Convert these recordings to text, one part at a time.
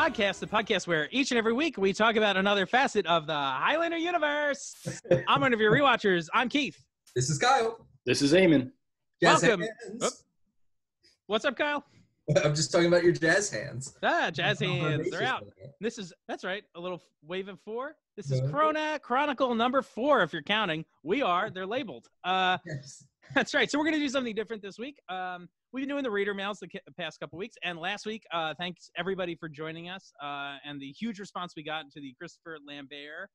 Podcast, the podcast where each and every week we talk about another facet of the Highlander universe. I'm one of your rewatchers. I'm Keith. This is Kyle. This is Eamon. Jazz Welcome. hands. What's up, Kyle? I'm just talking about your jazz hands. Jazz hands. They're out. That's right, a little wave of 4. This is Chronicle number 4, if you're counting. We are. They're labeled. Yes. That's right. So we're going to do something different this week. We've been doing the reader mails the past couple weeks, and last week, thanks everybody for joining us and the huge response we got to the Christopher Lambert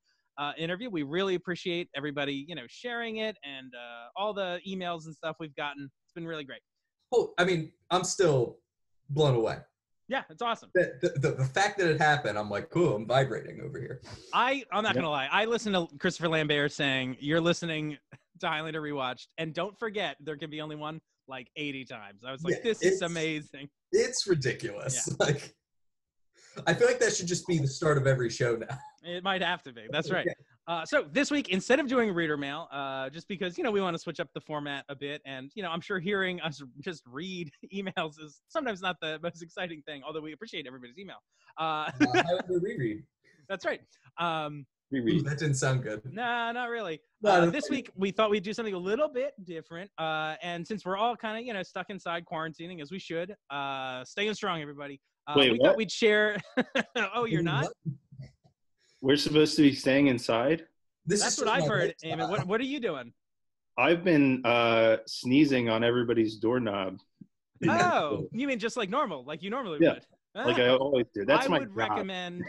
interview. We really appreciate everybody, sharing it and all the emails and stuff we've gotten. It's been really great. Oh, I mean, I'm still blown away. Yeah, it's awesome. The fact that it happened, I'm like, cool, I'm vibrating over here. I'm not going to lie. I listened to Christopher Lambert saying, you're listening to Highlander Rewatched, and don't forget, there can be only one like 80 times. I was like, this is amazing. It's ridiculous. Yeah. Like, I feel like that should just be the start of every show now. It might have to be. That's right. So this week, instead of doing reader mail, just because, we want to switch up the format a bit, and, I'm sure hearing us just read emails is sometimes not the most exciting thing, although we appreciate everybody's email. Reread. That's right. Ooh, that didn't sound good. Nah, not really. No, this week, we thought we'd do something a little bit different. And since we're all kind of, stuck inside quarantining, as we should, staying strong, everybody. Thought we'd share. Oh, you're not? We're supposed to be staying inside? That's what I've heard, Eamon. What are you doing? I've been sneezing on everybody's doorknob. Oh, you mean just like normal, like you normally would? Like I always do. That's I would recommend.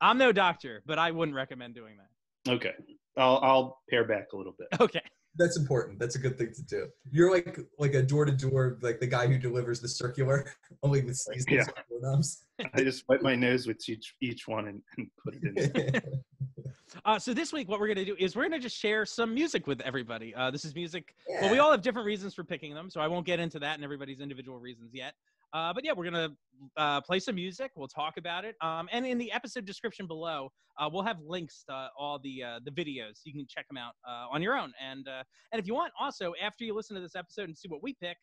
I'm no doctor, but I wouldn't recommend doing that. Okay, I'll pare back a little bit. Okay, that's important. That's a good thing to do. You're like a door to door, like the guy who delivers the circular, only with sneezing doorknobs. I just wipe my nose with each one and put it in there. So this week, what we're going to do is we're going to just share some music with everybody. This is music. Yeah. Well, we all have different reasons for picking them, so I won't get into that and everybody's individual reasons yet. But yeah, we're going to play some music. We'll talk about it. And in the episode description below, we'll have links to all the videos. You can check them out on your own. And if you want, also, after you listen to this episode and see what we pick,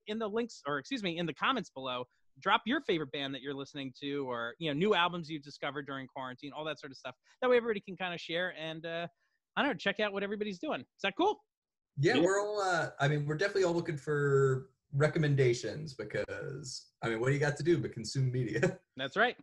in the comments below, drop your favorite band that you're listening to, or new albums you've discovered during quarantine, all that sort of stuff. That way everybody can kind of share and I don't know, check out what everybody's doing. Is that cool? Yeah, we're all we're definitely all looking for recommendations, because what do you got to do but consume media? That's right.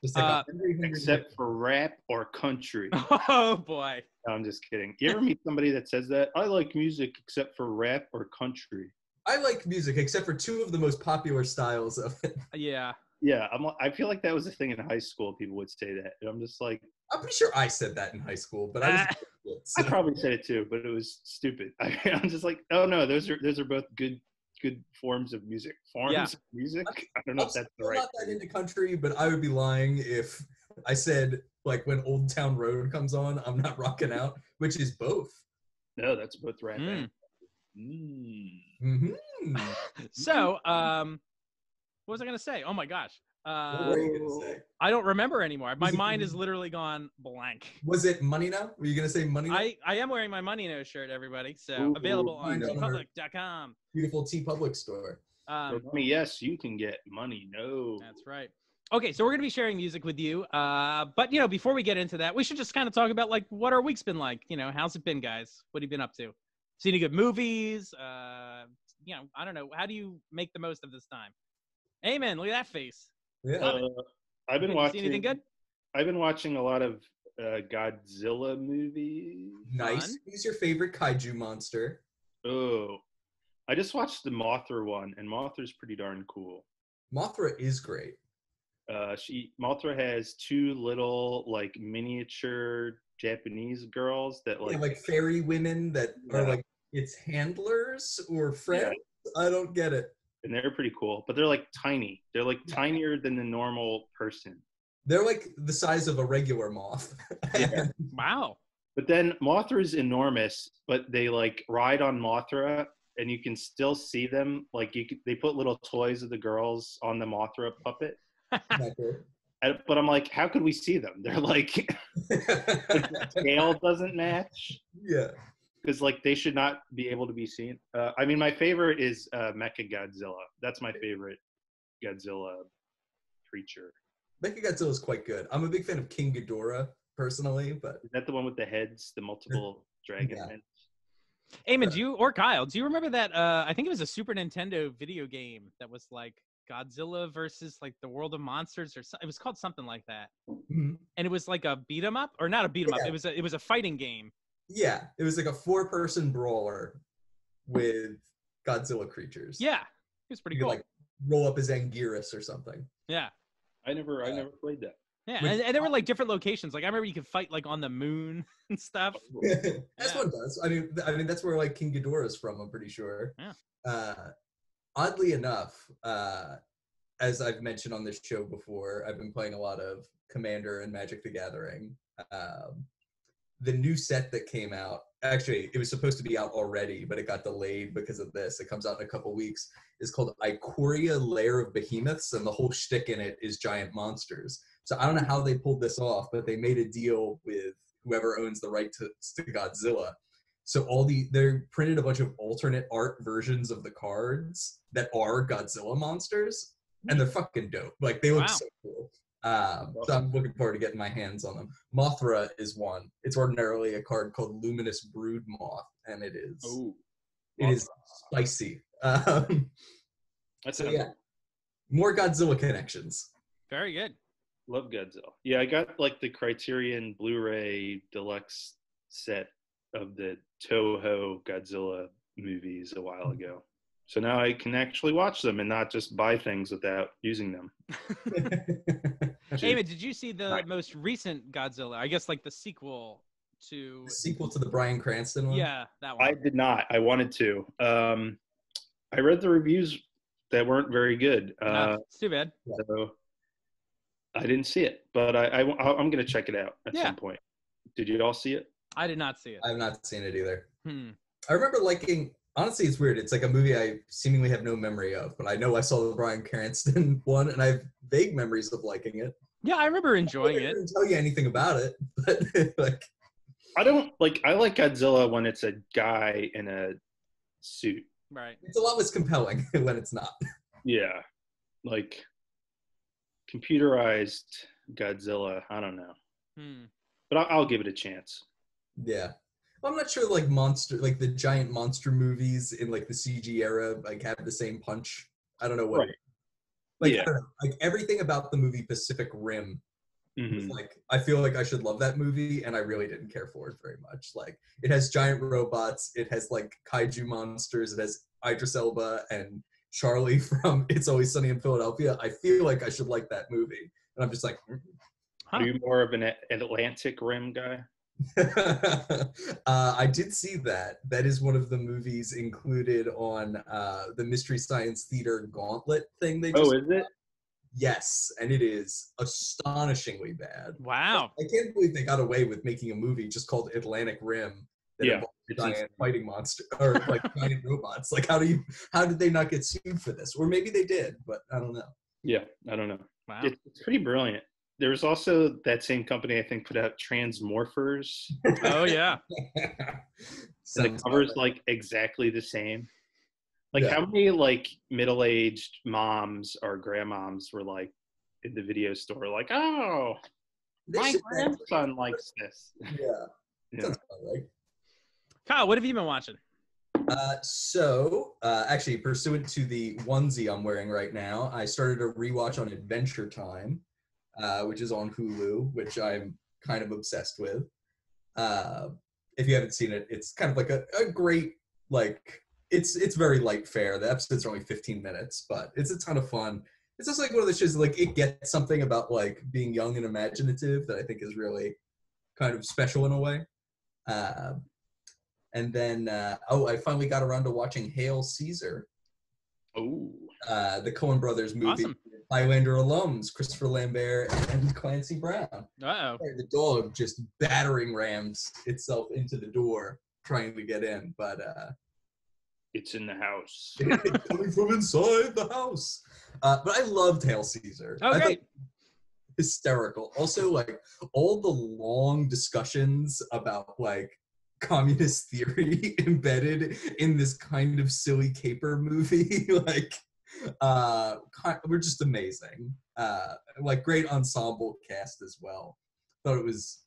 Just like except for rap or country. Oh boy. No, I'm just kidding. You ever meet somebody that says that? I like music except for rap or country. I like music except for 2 of the most popular styles of it. Yeah. Yeah, I feel like that was a thing in high school. People would say that. And I'm just like, I'm pretty sure I said that in high school, but I I probably said it too, but it was stupid. I'm just like, oh no, those are both good forms of music. Of music. I don't know if that's the right. I'm not that into country, but I would be lying if I said, like, when Old Town Road comes on, I'm not rocking out, which is both. No, that's both rap. Mm-hmm. So, what was I going to say? Oh my gosh. What were you going to say? I don't remember anymore. My mind is literally gone blank. Was it Money Now? Were you going to say Money Now? I am wearing my Money Now shirt, everybody. So available on tpublic.com. Beautiful TeePublic store. Yes, you can get Money No. That's right. Okay, so we're going to be sharing music with you. But, before we get into that, we should just kind of talk about, like, what our week's been like. How's it been, guys? What have you been up to? Seen any good movies? I don't know. How do you make the most of this time? Amen. Look at that face. Yeah. I've been watching. See anything good? I've been watching a lot of Godzilla movies. Nice. Fun. Who's your favorite kaiju monster? Oh, I just watched the Mothra one, and Mothra's pretty darn cool. Mothra is great. Mothra has 2 little, like, miniature Japanese girls that like fairy women that are like its handlers or friends. Yeah. I don't get it. And they're pretty cool, but they're like tiny. They're like tinier than the normal person. They're like the size of a regular moth. Wow. But then Mothra is enormous, but they like ride on Mothra, and you can still see them. Like they put little toys of the girls on the Mothra puppet. But I'm like, how could we see them? They're like, the scale doesn't match. Yeah. Because, like, they should not be able to be seen. My favorite is Mechagodzilla. That's my favorite Godzilla creature. Mechagodzilla is quite good. I'm a big fan of King Ghidorah personally, but Is that the one with the heads, the multiple dragon Yeah. heads? Eamon, do you or Kyle, do you remember that? I think it was a Super Nintendo video game that was like Godzilla versus like the World of Monsters, or it was called something like that. Mhm. And it was like a beat 'em up, or not a beat 'em up. Yeah. It was a fighting game. Yeah, it was like a 4-person brawler with Godzilla creatures. Yeah, it was pretty You could cool. like roll up as Anguirus or something. Yeah. I never played that. Yeah, Which- and there were like different locations. Like I remember you could fight like on the moon and stuff. That's what it does. I mean that's where like King Ghidorah is from. I'm pretty sure. Yeah. Oddly enough, as I've mentioned on this show before, I've been playing a lot of Commander and Magic the Gathering. The new set that came out, actually, it was supposed to be out already, but it got delayed because of this. It comes out in a couple weeks. It's called Ikoria Lair of Behemoths, and the whole shtick in it is giant monsters. So I don't know how they pulled this off, but they made a deal with whoever owns the right to Godzilla. So they printed a bunch of alternate art versions of the cards that are Godzilla monsters, and they're fucking dope. Like they look so cool. So I'm looking forward to getting my hands on them. Mothra is one. It's ordinarily a card called Luminous Brood Moth, and it is spicy. That's more Godzilla connections. Very good. Love Godzilla. Yeah, I got like the Criterion Blu-ray deluxe set of the Toho Godzilla movies a while ago. So now I can actually watch them and not just buy things without using them. Eamon, did you see the most recent Godzilla? I guess like the sequel to The Bryan Cranston one? Yeah, that one. I did not. I wanted to. I read the reviews that weren't very good. It's too bad. So I didn't see it, but I'm going to check it out at some point. Did you all see it? I did not see it. I have not seen it either. I remember liking, honestly, it's weird. It's like a movie I seemingly have no memory of, but I know I saw the Bryan Cranston one, and I have vague memories of liking it. Yeah, I remember enjoying it. I didn't tell you anything about it, but like, I like Godzilla when it's a guy in a suit. Right. It's a lot less compelling when it's not. Yeah, like computerized Godzilla. I don't know, but I'll give it a chance. Yeah. I'm not sure like the giant monster movies in like the CG era like have the same punch. I don't know what. Right. Like, I don't know, like everything about the movie Pacific Rim was like, I feel like I should love that movie, and I really didn't care for it very much. Like it has giant robots, it has like kaiju monsters, it has Idris Elba and Charlie from It's Always Sunny in Philadelphia. I feel like I should like that movie, and I'm just like, Are you more of an Atlantic Rim guy? I did see that. That is one of the movies included on the Mystery Science Theater Gauntlet thing. Is it? Yes, and it is astonishingly bad. Wow. I can't believe they got away with making a movie just called Atlantic Rim that involves giant fighting monster or like giant robots. Like how did they not get sued for this? Or maybe they did, but I don't know. Yeah, I don't know. Wow. It's pretty brilliant. There was also that same company, I think, put out Transmorphers. Oh, yeah. And the cover's like exactly the same. Like how many like middle-aged moms or grandmoms were like in the video store like, oh, my grandson likes this. Yeah. Sounds about right. Kyle, what have you been watching? Actually, pursuant to the onesie I'm wearing right now, I started a rewatch on Adventure Time. Which is on Hulu, which I'm kind of obsessed with. If you haven't seen it, it's kind of like a great, like, it's very light fare. The episodes are only 15 minutes, but it's a ton of fun. It's just like one of those shows, like, it gets something about, like, being young and imaginative that I think is really kind of special in a way. And then, I finally got around to watching Hail Caesar. Oh. The Coen Brothers movie. Awesome. Highlander alums, Christopher Lambert and Clancy Brown. Uh-oh. The dog just battering rams itself into the door, trying to get in, but it's in the house. It's coming from inside the house. But I loved Hail Caesar. Oh, great. Hysterical. Also, like, all the long discussions about, like, communist theory embedded in this kind of silly caper movie, like, were just amazing. Like great ensemble cast as well. Thought it was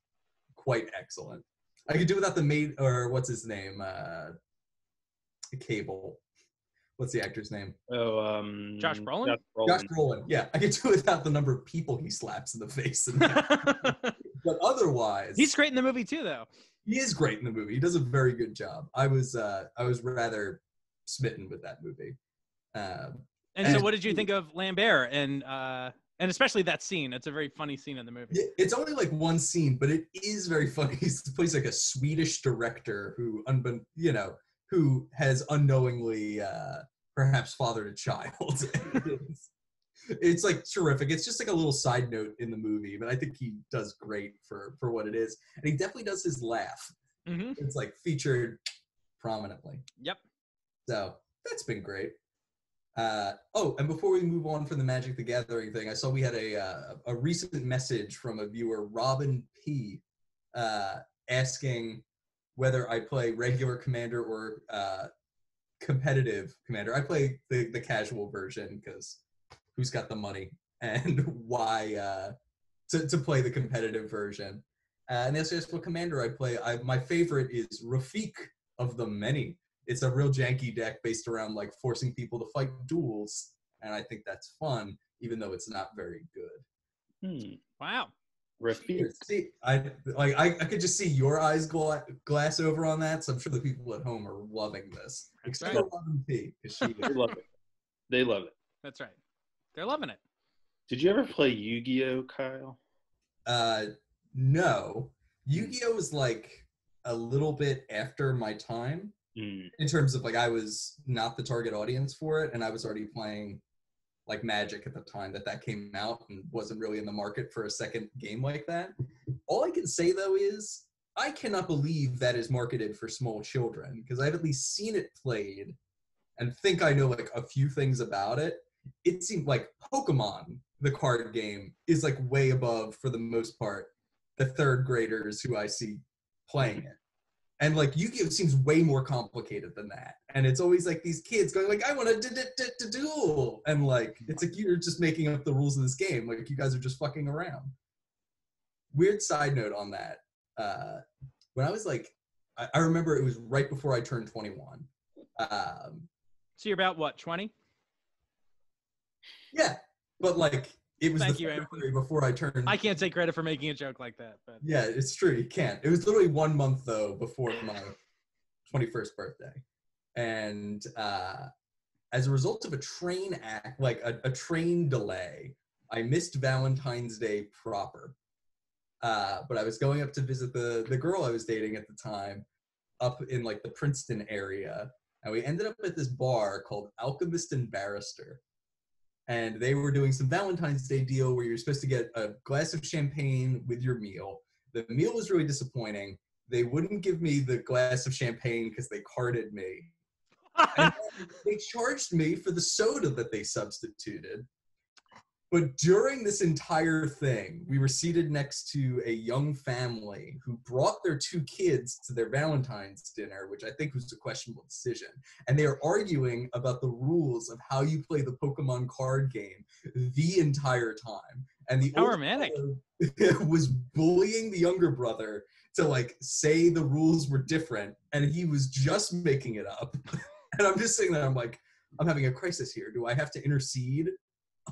quite excellent. I could do without the maid, or what's his name? Cable. What's the actor's name? Oh, Josh Brolin? Josh Brolin. Yeah, I could do without the number of people he slaps in the face. But otherwise, he's great in the movie too, though. He is great in the movie. He does a very good job. I was rather smitten with that movie. And so, what did you think of Lambert and especially that scene? It's a very funny scene in the movie. It's only like one scene, but it is very funny. He plays like a Swedish director who has unknowingly perhaps fathered a child. It's like terrific. It's just like a little side note in the movie, but I think he does great for what it is. And he definitely does his laugh. Mm-hmm. It's like featured prominently. Yep. So that's been great. And before we move on from the Magic the Gathering thing, I saw we had a recent message from a viewer, Robin P, asking whether I play regular Commander or competitive Commander. I play the casual version because who's got the money, and why to play the competitive version. And they also asked what Commander I play. My favorite is Rafiq of the Many. It's a real janky deck based around like forcing people to fight duels, and I think that's fun, even though it's not very good. Wow. Rafiq. See, I could just see your eyes glass over on that, so I'm sure the people at home are loving this. Except for Robin P, because they love it. They love it. That's right. They're loving it. Did you ever play Yu-Gi-Oh, Kyle? No. Yu-Gi-Oh was like a little bit after my time in terms of like I was not the target audience for it, and I was already playing like Magic at the time that came out and wasn't really in the market for a second game like that. All I can say though is I cannot believe that is marketed for small children, because I've at least seen it played and think I know like a few things about it. It seemed like Pokemon, the card game, is like way above, for the most part, the third graders who I see playing it. And like Yu-Gi-Oh seems way more complicated than that. And it's always like these kids going like, I want to duel. And like, it's like, you're just making up the rules of this game. Like you guys are just fucking around. Weird side note on that. When I was like, I remember it was right before I turned 21. So you're about what, 20? Yeah, but like it was February before I turned. I can't take credit for making a joke like that, but yeah, it's true. You can't. It was literally 1 month though before my 21st birthday, and as a result of a train a train delay, I missed Valentine's Day proper. But I was going up to visit the girl I was dating at the time, up in like the Princeton area, and we ended up at this bar called Alchemist and Barrister. And they were doing some Valentine's Day deal where you're supposed to get a glass of champagne with your meal. The meal was really disappointing. They wouldn't give me the glass of champagne because they carded me. And they charged me for the soda that they substituted. But during this entire thing, we were seated next to a young family who brought their 2 kids to their Valentine's dinner, which I think was a questionable decision. And they are arguing about the rules of how you play the Pokemon card game the entire time. And the older brother was bullying the younger brother to like say the rules were different, and he was just making it up. And I'm just sitting there, I'm like, I'm having a crisis here. Do I have to intercede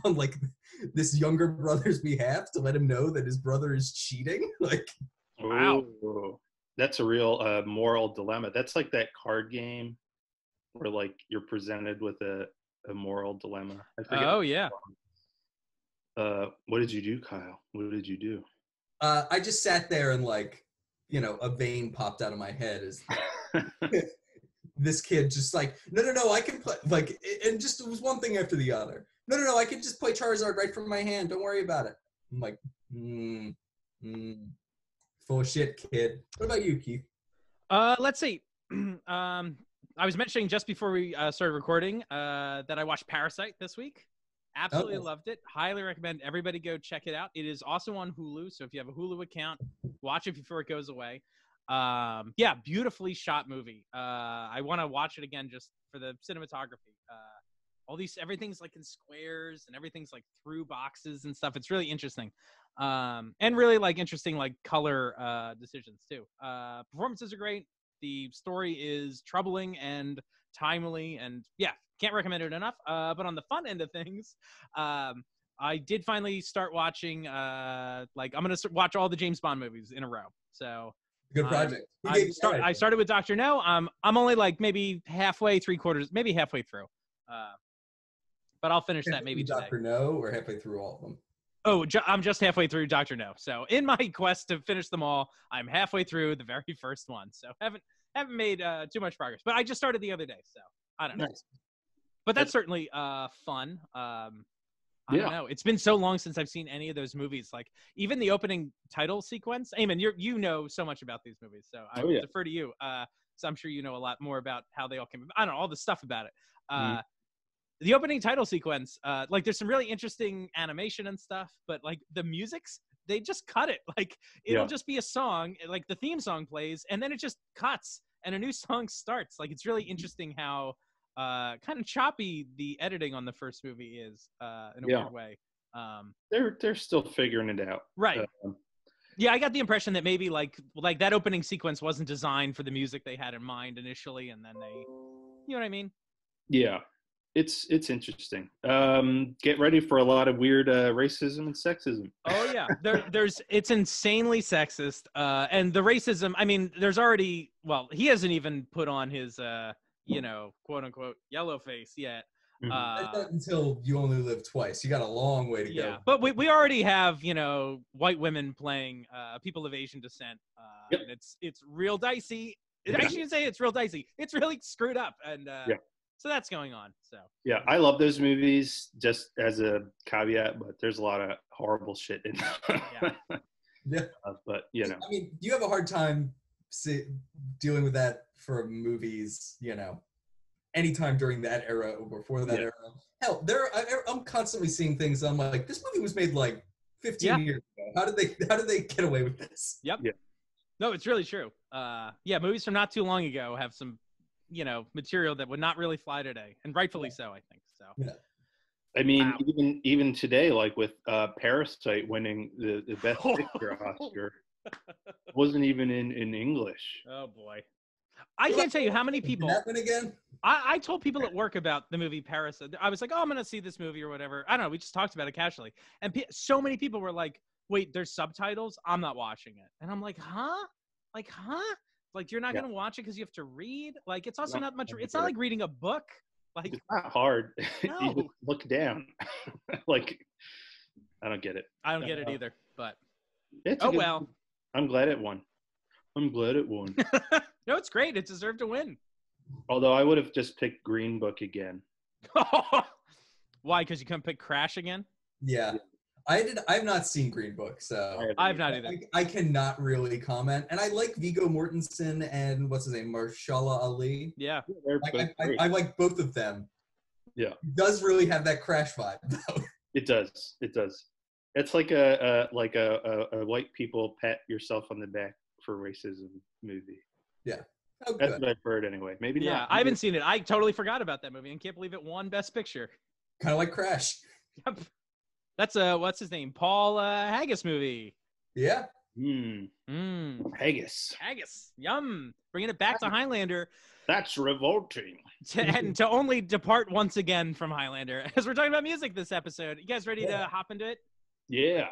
on like this younger brother's behalf to let him know that his brother is cheating? Like, wow, that's a real moral dilemma. That's like that card game where like you're presented with a moral dilemma. Oh yeah. What did you do, Kyle? What did you do? I just sat there and like, a vein popped out of my head as this kid just like, no, I can play, like, and just, it was one thing after the other. No, I can just play Charizard right from my hand. Don't worry about it. I'm like, full of shit, kid. What about you, Keith? Let's see. I was mentioning just before we started recording that I watched Parasite this week. Absolutely loved it. Highly recommend everybody go check it out. It is also on Hulu, so if you have a Hulu account, watch it before it goes away. Yeah, beautifully shot movie. I want to watch it again just for the cinematography. everything's like in squares and everything's like through boxes and stuff. It's really interesting. And really like interesting like color decisions too. Performances are great. The story is troubling and timely, and yeah, can't recommend it enough. But on the fun end of things, I did finally start watching like I'm gonna watch all the James Bond movies in a row. So Good project. I started with Dr. No. I'm only like maybe halfway, maybe halfway through. But I'll finish that maybe today. Dr. No, or halfway through all of them? Oh, I'm just halfway through Dr. No. So in my quest to finish them all, I'm halfway through the very first one. So haven't made too much progress. But I just started the other day, so I don't know. Nice. But that's certainly fun. I don't know. It's been so long since I've seen any of those movies. Like even the opening title sequence. Eamon, you know so much about these movies, so I will defer to you. So I'm sure you know a lot more about how they all came. I don't know all the stuff about it. The opening title sequence, like there's some really interesting animation and stuff, but like the musics, they just cut it. Like it'll just be a song, like the theme song plays, and then it just cuts and a new song starts. Like it's really interesting how kind of choppy the editing on the first movie is in a weird way. They're still figuring it out, right? Yeah, I got the impression that maybe like that opening sequence wasn't designed for the music they had in mind initially, and then they, you know what I mean? Yeah. It's interesting. Get ready for a lot of weird racism and sexism. Oh yeah, it's insanely sexist, and the racism. I mean, there's already. Well, he hasn't even put on his, quote unquote yellow face yet. Not until You Only Live Twice. You got a long way to go. Yeah, but we already have white women playing people of Asian descent, and it's real dicey. I shouldn't say it's real dicey. It's really screwed up, and so that's going on. So yeah, I love those movies. Just as a caveat, but there's a lot of horrible shit in them. Yeah. But I mean, you have a hard time dealing with that for movies. Anytime during that era or before that era. Hell, I'm constantly seeing things. I'm like, this movie was made like 15 years ago. How did they get away with this? Yep. Yeah. No, it's really true. Movies from not too long ago have some, material that would not really fly today, and rightfully so, I think. So. Yeah. I mean, even today, like with Parasite winning the Best Picture Oscar, wasn't even in English. Oh boy. I can't tell you how many people. Did that win again? I told people at work about the movie Parasite. I was like, oh, I'm going to see this movie or whatever. I don't know. We just talked about it casually. And so many people were like, wait, there's subtitles? I'm not watching it. And I'm like, huh? Like, you're not going to watch it because you have to read? Like, it's also not much. It's not like reading a book. Like, it's not hard. No. You just look down. Like, I don't get it. I don't get it either. But, well. I'm glad it won. No, it's great. It deserved to win. Although I would have just picked Green Book again. Why? Because you couldn't pick Crash again? Yeah. I've not seen Green Book, so I've not either. I cannot really comment. And I like Viggo Mortensen and what's his name, Mahershala Ali. Yeah. I like both of them. Yeah. It does really have that Crash vibe, though. It does. It's like a white people pat yourself on the back for racism movie. Yeah. Oh, that's what I've heard anyway. Maybe not. Yeah, I haven't seen it. I totally forgot about that movie and can't believe it won Best Picture. Kind of like Crash. Yep. That's what's his name? Paul Haggis movie. Yeah. Haggis. Yum. Bringing it back to Highlander. That's revolting. And to only depart once again from Highlander. As we're talking about music this episode. You guys ready to hop into it? Yeah.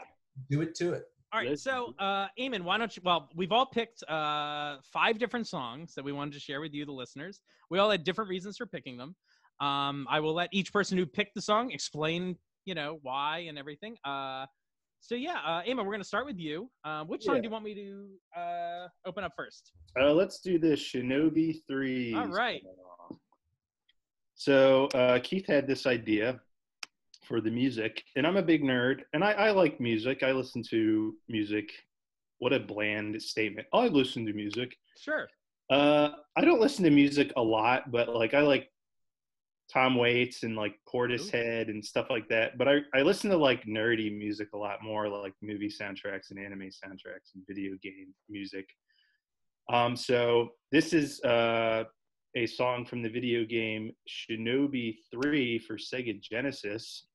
Do it to it. All right, so Eamon, why don't you? Well, we've all picked 5 different songs that we wanted to share with you, the listeners. We all had different reasons for picking them. I will let each person who picked the song explain, why and everything. Eamon, we're going to start with you. Which song do you want me to open up first? Let's do the Shinobi 3. All right. So Keith had this idea for the music, and I'm a big nerd, and I like music. I listen to music. What a bland statement. I listen to music. Sure. I don't listen to music a lot, but like I like Tom Waits and like Portishead and stuff like that. But I listen to like nerdy music a lot more, like movie soundtracks and anime soundtracks and video game music. So this is a a song from the video game Shinobi 3 for Sega Genesis.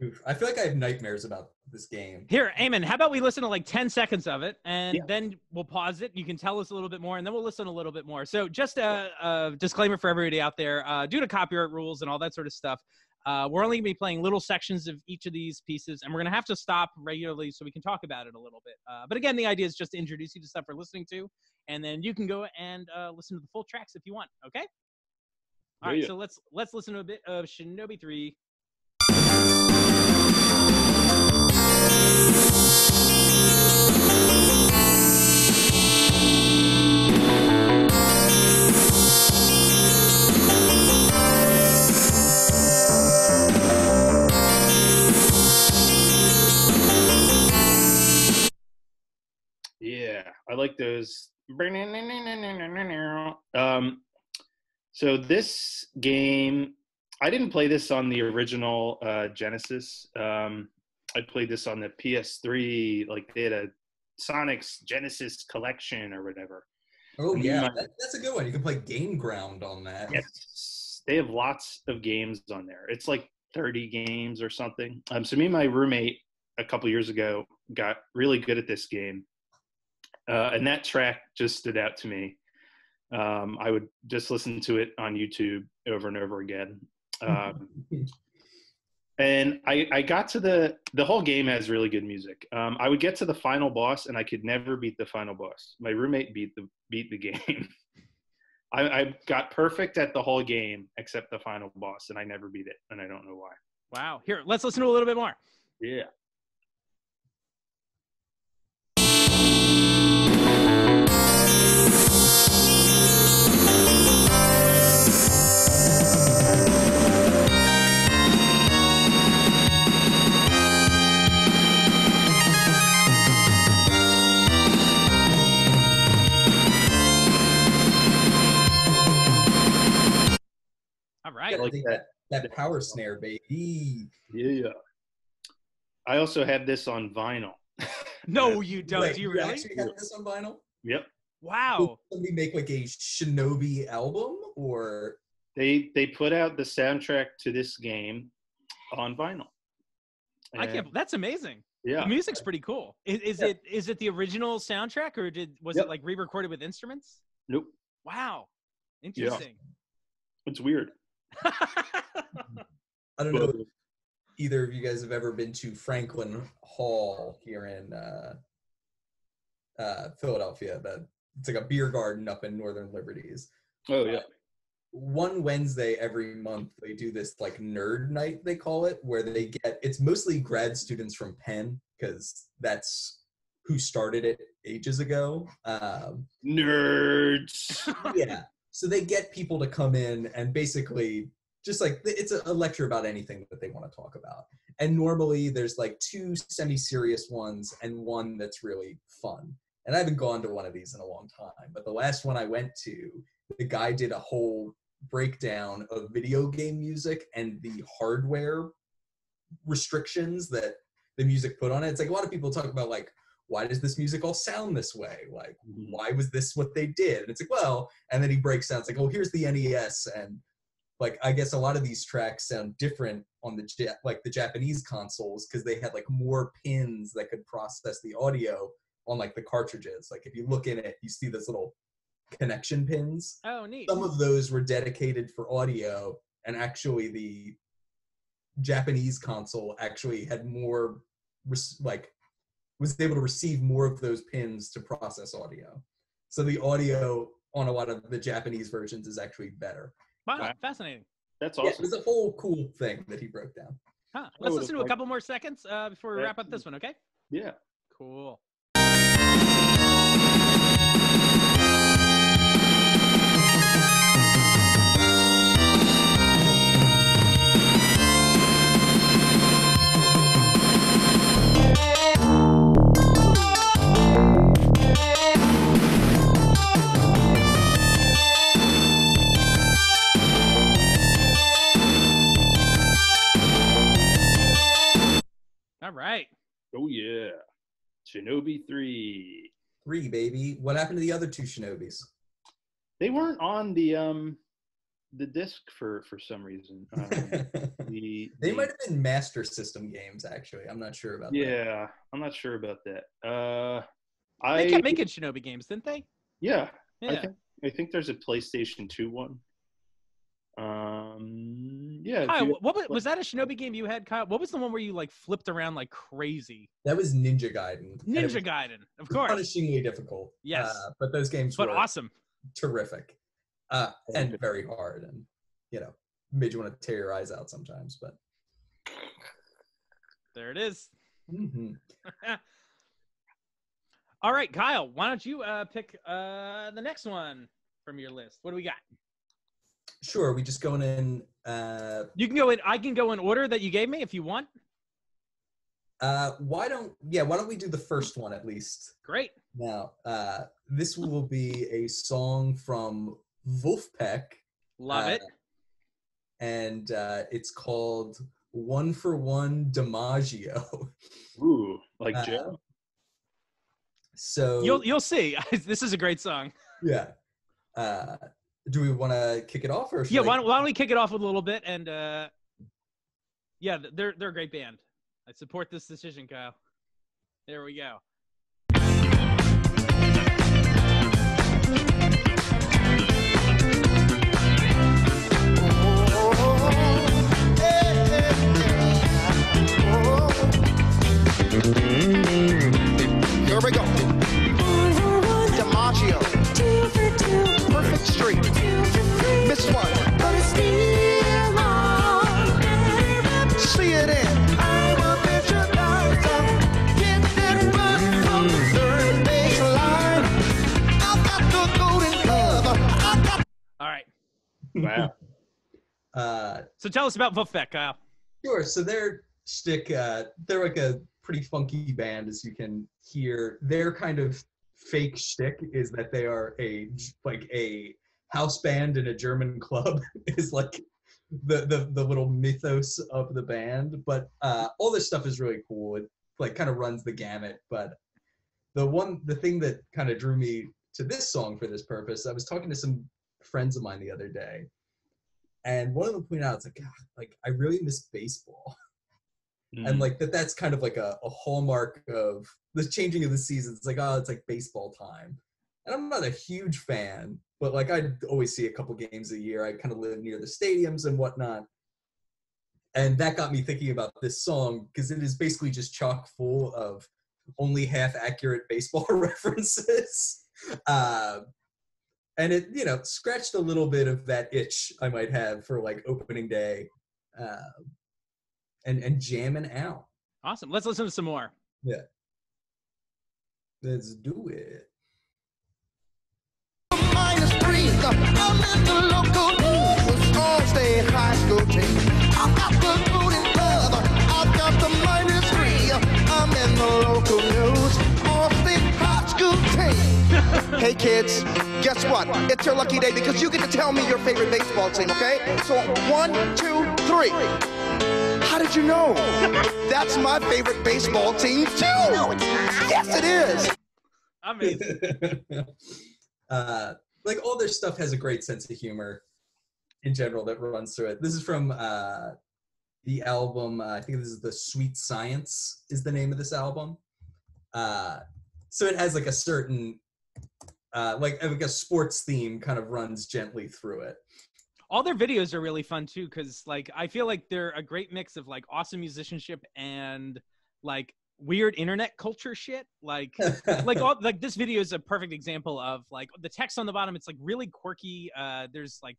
Oof. I feel like I have nightmares about this game. Here, Eamon, how about we listen to like 10 seconds of it, and Yeah. then we'll pause it. You can tell us a little bit more, and then we'll listen a little bit more. So just a disclaimer for everybody out there, due to copyright rules and all that sort of stuff, we're only going to be playing little sections of each of these pieces, and we're going to have to stop regularly so we can talk about it a little bit. But again, the idea is just to introduce you to stuff we're listening to, and then you can go and listen to the full tracks if you want, okay? All right, so let's listen to a bit of Shinobi 3. Yeah, I like those. So this game, I didn't play this on the original Genesis. I played this on the PS3. Like they had a Sonic's Genesis collection or whatever. Oh, yeah, that's a good one. You can play Game Ground on that. Yes, they have lots of games on there. It's like 30 games or something. So me and my roommate a couple years ago got really good at this game. And that track just stood out to me. I would just listen to it on YouTube over and over again. And I got to the whole game has really good music. I would get to the final boss and I could never beat the final boss. My roommate beat the game. I got perfect at the whole game except the final boss, and I never beat it, and I don't know why. Wow. Here, let's listen to a little bit more. Yeah. All right. Like that power snare, baby. Yeah. I also had this on vinyl. No, you don't. Wait, Do you you really? actually have this on vinyl? Yep. Wow. Did somebody make like a Shinobi album, or They put out the soundtrack to this game on vinyl. I can't. That's amazing. Yeah. The music's pretty cool. Is it the original soundtrack, or was it like re-recorded with instruments? Nope. Wow. Interesting. It's weird. I don't know if either of you guys have ever been to Franklin Hall here in Philadelphia. It's like a beer garden up in Northern Liberties. Oh yeah. One Wednesday every month they do this like nerd night, they call it, where it's mostly grad students from Penn, because that's who started it ages ago. Nerds. Yeah. So they get people to come in and basically just like, it's a lecture about anything that they want to talk about. And normally there's like 2 semi-serious ones and one that's really fun. And I haven't gone to one of these in a long time, but the last one I went to, the guy did a whole breakdown of video game music and the hardware restrictions that the music put on it. It's like a lot of people talk about like, why does this music all sound this way? Like, why was this what they did? And it's like, well, and then he breaks down. It's like, well, here's the NES. And like, I guess a lot of these tracks sound different on the Japanese consoles, because they had like more pins that could process the audio on like the cartridges. Like if you look in it, you see those little connection pins. Oh, neat. Some of those were dedicated for audio, and actually the Japanese console actually had more was able to receive more of those pins to process audio. So the audio on a lot of the Japanese versions is actually better. Wow, fascinating. That's awesome. Yeah, it was a whole cool thing that he broke down. Huh. Let's listen to a couple more seconds before we wrap up this one, okay? Yeah. Cool. All right. Oh yeah. Shinobi 3. 3, baby. What happened to the other 2 Shinobis? They weren't on the disc for some reason. They might have been Master System games, actually. I'm not sure about that. Yeah, I'm not sure about that. They kept making Shinobi games, didn't they? Yeah. Yeah. I think there's a PlayStation 2 one. Yeah. Kyle, what was that a Shinobi game you had, Kyle? What was the one where you like flipped around like crazy? That was Ninja Gaiden. Ninja Gaiden, of course. Punishingly difficult. Yes. But those games were awesome. Terrific. And very hard, and made you want to tear your eyes out sometimes, but there it is. Mm-hmm. All right, Kyle, why don't you pick the next one from your list? What do we got? Sure, we just going in. You can go in. I can go in order that you gave me if you want. Why don't we do the first one at least? Great. Now, this will be a song from Wolfpack. Love it. And it's called "One for One DiMaggio." Ooh, like Joe. So you'll see. This is a great song. Yeah. Do we want to kick it off, or why don't we kick it off with a little bit? And yeah, they're a great band. I support this decision, Kyle. There we go. Here we go. DiMaggio. Perfect street. Miss one. But it's still on. See it in. I'm a visualizer. Get that bus from the third baseline. I've got the golden glove. All right. Wow. So tell us about Wolfpack, Kyle. Sure. So their shtick, they're like a pretty funky band, as you can hear. Their kind of fake shtick is that they are a house band in a German club is like the little mythos of the band. But all this stuff is really cool. It like kind of runs the gamut. But the thing that kind of drew me to this song for this purpose, I was talking to some friends of mine the other day, and one of them pointed out, it's like, God, like I really miss baseball. And like that's kind of like a hallmark of the changing of the seasons. It's like, oh, it's like baseball time. And I'm not a huge fan, but like I always see a couple games a year. I kind of live near the stadiums and whatnot. And that got me thinking about this song, because it is basically just chock full of only half accurate baseball references. And it, scratched a little bit of that itch I might have for like opening day. And jamming out. Awesome. Let's listen to some more. Yeah. Let's do it. -3, I'm in the local news, all-state high school team. I've got the golden glove, I've got the -3, I'm in the local news, all-state high school team. Hey kids, guess what? It's your lucky day because you get to tell me your favorite baseball team, okay? So 1, 2, 3. How did you know? That's my favorite baseball team too. No, it's not. Yes, it is. Amazing. Like all their stuff has a great sense of humor in general that runs through it. This is from the album. I think this is The Sweet Science is the name of this album. So it has like a certain like a sports theme kind of runs gently through it. All their videos are really fun too, because like I feel like they're a great mix of like awesome musicianship and like weird internet culture shit. Like this video is a perfect example of like the text on the bottom. It's like really quirky. There's like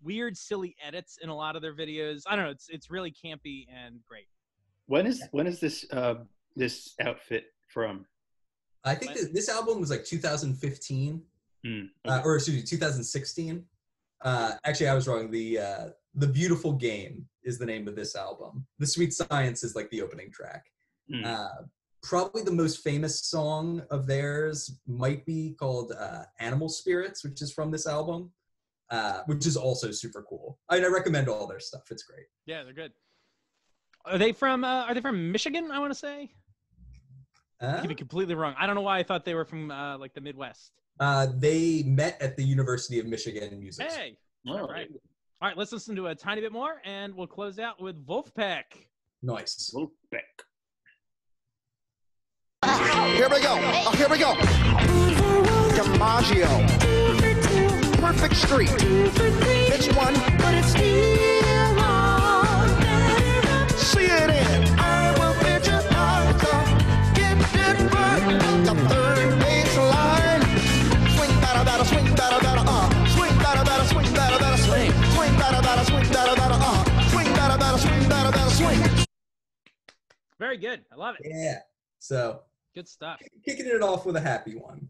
weird, silly edits in a lot of their videos. I don't know. It's really campy and great. When is this this outfit from? I think this album was like 2015, okay. Or excuse me, 2016. Actually, I was wrong. The Beautiful Game is the name of this album. The Sweet Science is like the opening track. Probably the most famous song of theirs might be called Animal Spirits, which is from this album, which is also super cool. I recommend all their stuff. It's great. Yeah, they're good. Are they from Michigan, I want to say? I could be completely wrong. I don't know why I thought they were from like the Midwest. They met at the University of Michigan Music School. Hey. All right, let's listen to a tiny bit more, and we'll close out with Wolfpack. Nice. Wolfpack. Here we go. Here we go. DiMaggio. Perfect Street. It's one, but it's still on. CNN. I will bet you out. Get it right. The third baseline. Swing, batter, batter, swing, batter, batter, swing, batter, batter, swing, batter, batter, swing. Swing, batter, batter, swing, batter, batter, swing, batter, batter, swing, batter, batter, swing. Very good. I love it. Yeah. So. Good stuff. Kicking it off with a happy one.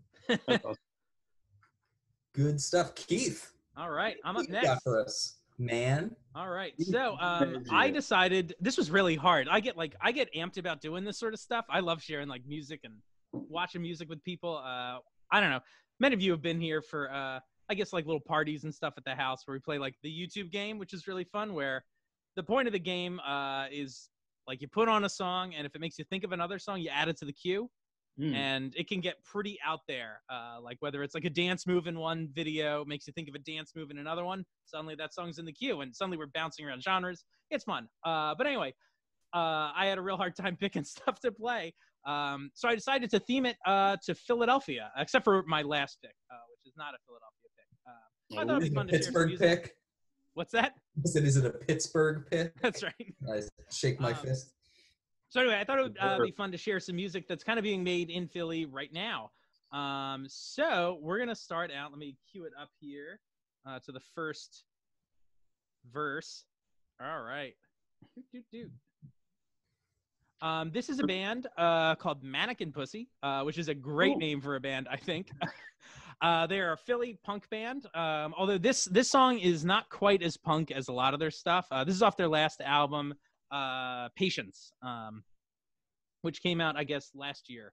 Good stuff. Keith. All right. I'm up What you next. got for us, man? All right. So I decided this was really hard. I get amped about doing this sort of stuff. I love sharing like music and watching music with people. I don't know. Many of you have been here for I guess like little parties and stuff at the house where we play like the YouTube game, which is really fun, where the point of the game is like you put on a song, and if it makes you think of another song, you add it to the queue. And it can get pretty out there. Like whether it's like a dance move in one video makes you think of a dance move in another one. Suddenly that song's in the queue, and suddenly we're bouncing around genres. It's fun. But anyway, I had a real hard time picking stuff to play. So I decided to theme it to Philadelphia, except for my last pick, which is not a Philadelphia pick. I thought it'd be fun to share some music. Pittsburgh pick? What's that? Is it a Pittsburgh pick? That's right. I shake my fist. So anyway, I thought it would be fun to share some music that's kind of being made in Philly right now. So we're going to start out. Let me cue it up here to the first verse. All right. This is a band called Mannequin Pussy, which is a great name for a band, I think. They are a Philly punk band, although this song is not quite as punk as a lot of their stuff. This is off their last album, Patience, which came out, I guess, last year.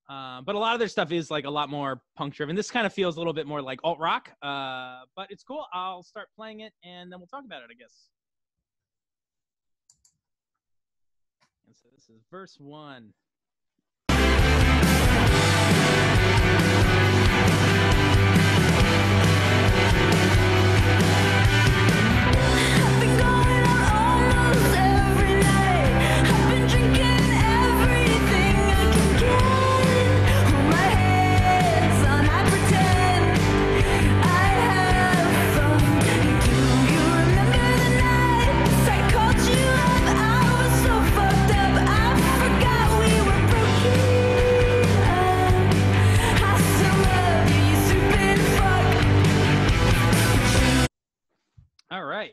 But a lot of their stuff is like a lot more punk driven. This kind of feels a little bit more like alt rock, but it's cool. I'll start playing it and then we'll talk about it, I guess. And so this is verse 1. All right.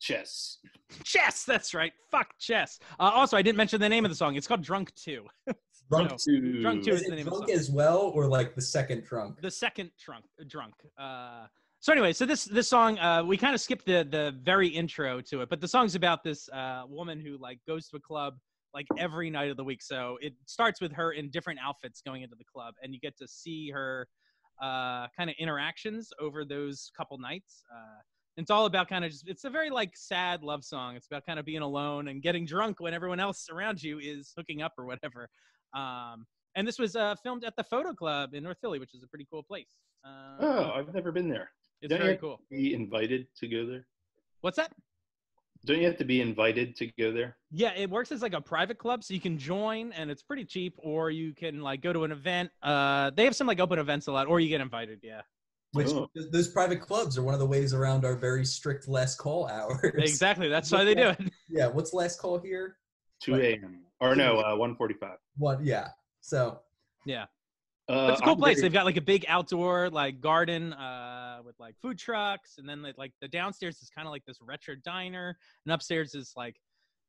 Chess. That's right. Fuck Chess. Also, I didn't mention the name of the song. It's called Drunk 2. Drunk 2. Drunk 2 is the name of the song. Drunk as well, or like the second drunk? The second drunk. So anyway, so this song, we kind of skipped the very intro to it, but the song's about this woman who like goes to a club like every night of the week. So it starts with her in different outfits going into the club, and you get to see her kind of interactions over those couple nights. It's all about kind of just, it's a very like sad love song. It's about kind of being alone and getting drunk when everyone else around you is hooking up or whatever. And this was filmed at the Photo Club in North Philly, which is a pretty cool place. I've never been there. It's very cool. Be invited to go there? What's that? Don't you have to be invited to go there? Yeah, it works as like a private club, so you can join and it's pretty cheap, or you can like go to an event. They have some like open events a lot, or you get invited. Yeah. Which those private clubs are one of the ways around our very strict last call hours. Exactly. That's why they do it. Yeah. What's last call here? 2 a.m. Or no, 1:45. What? Yeah. So. Yeah. But it's a cool place. They've got like a big outdoor like garden with like food trucks, and then like the downstairs is kind of like this retro diner, and upstairs is like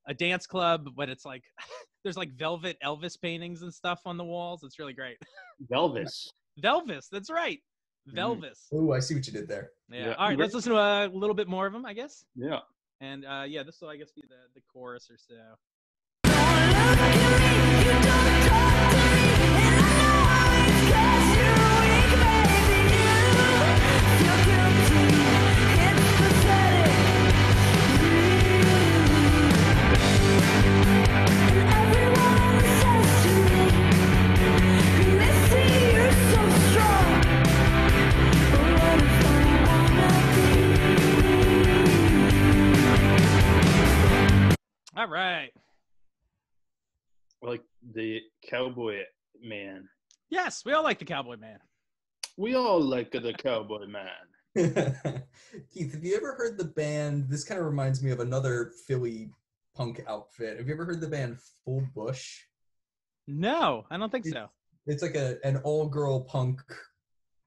a dance club, but it's like there's like velvet Elvis paintings and stuff on the walls. It's really great. Velvis. That's right. Velvis. Oh, I see what you did there. Yeah. All right, let's listen to a little bit more of them, I guess. Yeah. And yeah, this will I guess be the chorus or so. Everyone says to me, Missy, you're so strong. All right. Like the Cowboy Man. Yes, we all like the Cowboy Man. We all like the Cowboy Man. Keith, have you ever heard the band? This kind of reminds me of another Philly punk outfit. Have you ever heard the band Full Bush? No, I don't think so. It's like an all-girl punk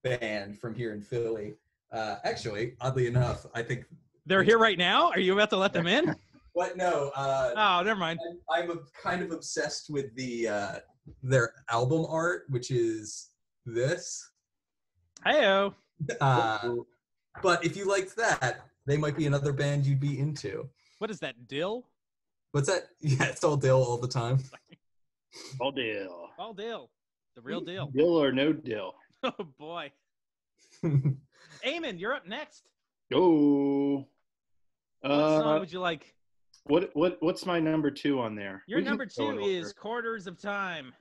band from here in Philly. Actually, oddly enough, I think They're here right now? Are you about to let them in? What? No. Oh, never mind. I'm kind of obsessed with their album art, which is this. Hey-o. But if you liked that, they might be another band you'd be into. What is that, dill? What's that? Yeah, it's all dill all the time. All deal. All dill. The real deal. Dill or no dill. Oh, boy. Eamon, you're up next. Oh. What song would you like? What's my number 2 on there? Your number 2 is Quarters of Time.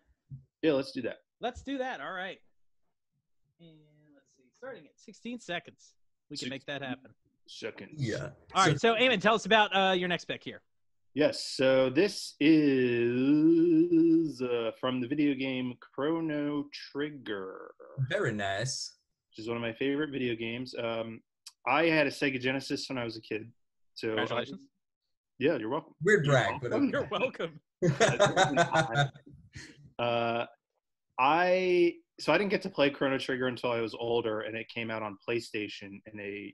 Yeah, let's do that. Let's do that. All right. And let's see. Starting at 16 seconds. We can make that happen. Seconds. Yeah. All right. So, Eamon, tell us about your next pick here. Yes. So this is from the video game Chrono Trigger. Very nice. Which is one of my favorite video games. I had a Sega Genesis when I was a kid. So Congratulations. Yeah, you're welcome. Weird brag, but okay. You're welcome. I didn't get to play Chrono Trigger until I was older, and it came out on PlayStation in a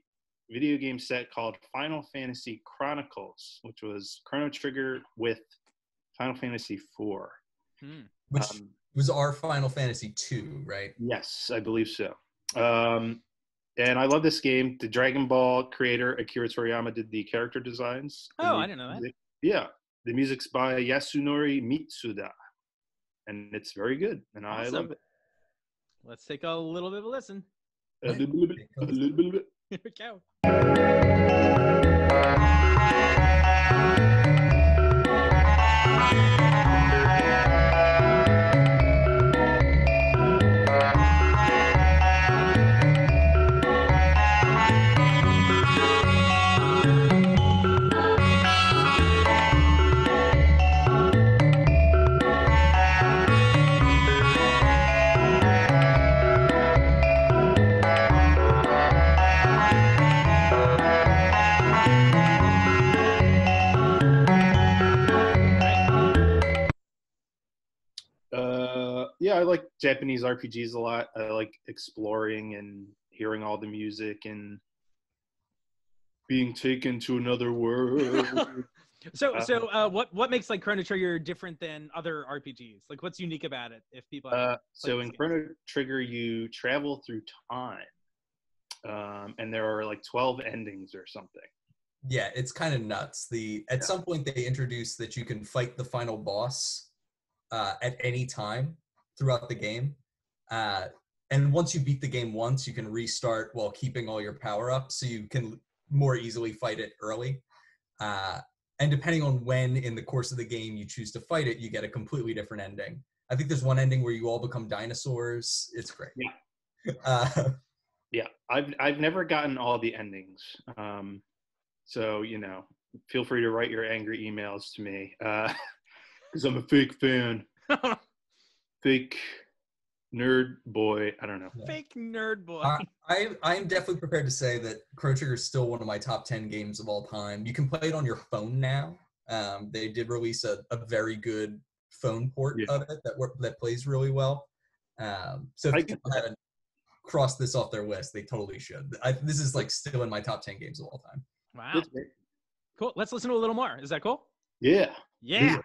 video game set called Final Fantasy Chronicles, which was Chrono Trigger with Final Fantasy IV. Which was our Final Fantasy II, right? Yes, I believe so. And I love this game. The Dragon Ball creator, Akira Toriyama, did the character designs. Oh, I didn't know that. Yeah. The music's by Yasunori Mitsuda. And it's very good. And Awesome. I love it. Let's take a little bit of a listen. A little bit. Here we go. Yeah, I like Japanese RPGs a lot. I like exploring and hearing all the music and being taken to another world. So what makes like Chrono Trigger different than other RPGs? Like, what's unique about it? If people so in Chrono Trigger, you travel through time, and there are like 12 endings or something. Yeah, it's kind of nuts. At some point they introduced that you can fight the final boss at any time throughout the game. And once you beat the game once, you can restart while keeping all your power-ups, so you can more easily fight it early. And depending on when in the course of the game you choose to fight it, you get a completely different ending. I think there's one ending where you all become dinosaurs. It's great. Yeah. Yeah, I've never gotten all the endings. So, feel free to write your angry emails to me. Because I'm a fake fan. Fake nerd boy. I don't know. Fake nerd boy. I'm definitely prepared to say that Chrono Trigger is still one of my top 10 games of all time. You can play it on your phone now. They did release a very good phone port of it that plays really well. So if people haven't crossed this off their list, they totally should. This is like still in my top 10 games of all time. Wow. Cool. Let's listen to a little more. Is that cool? Yeah. Yeah.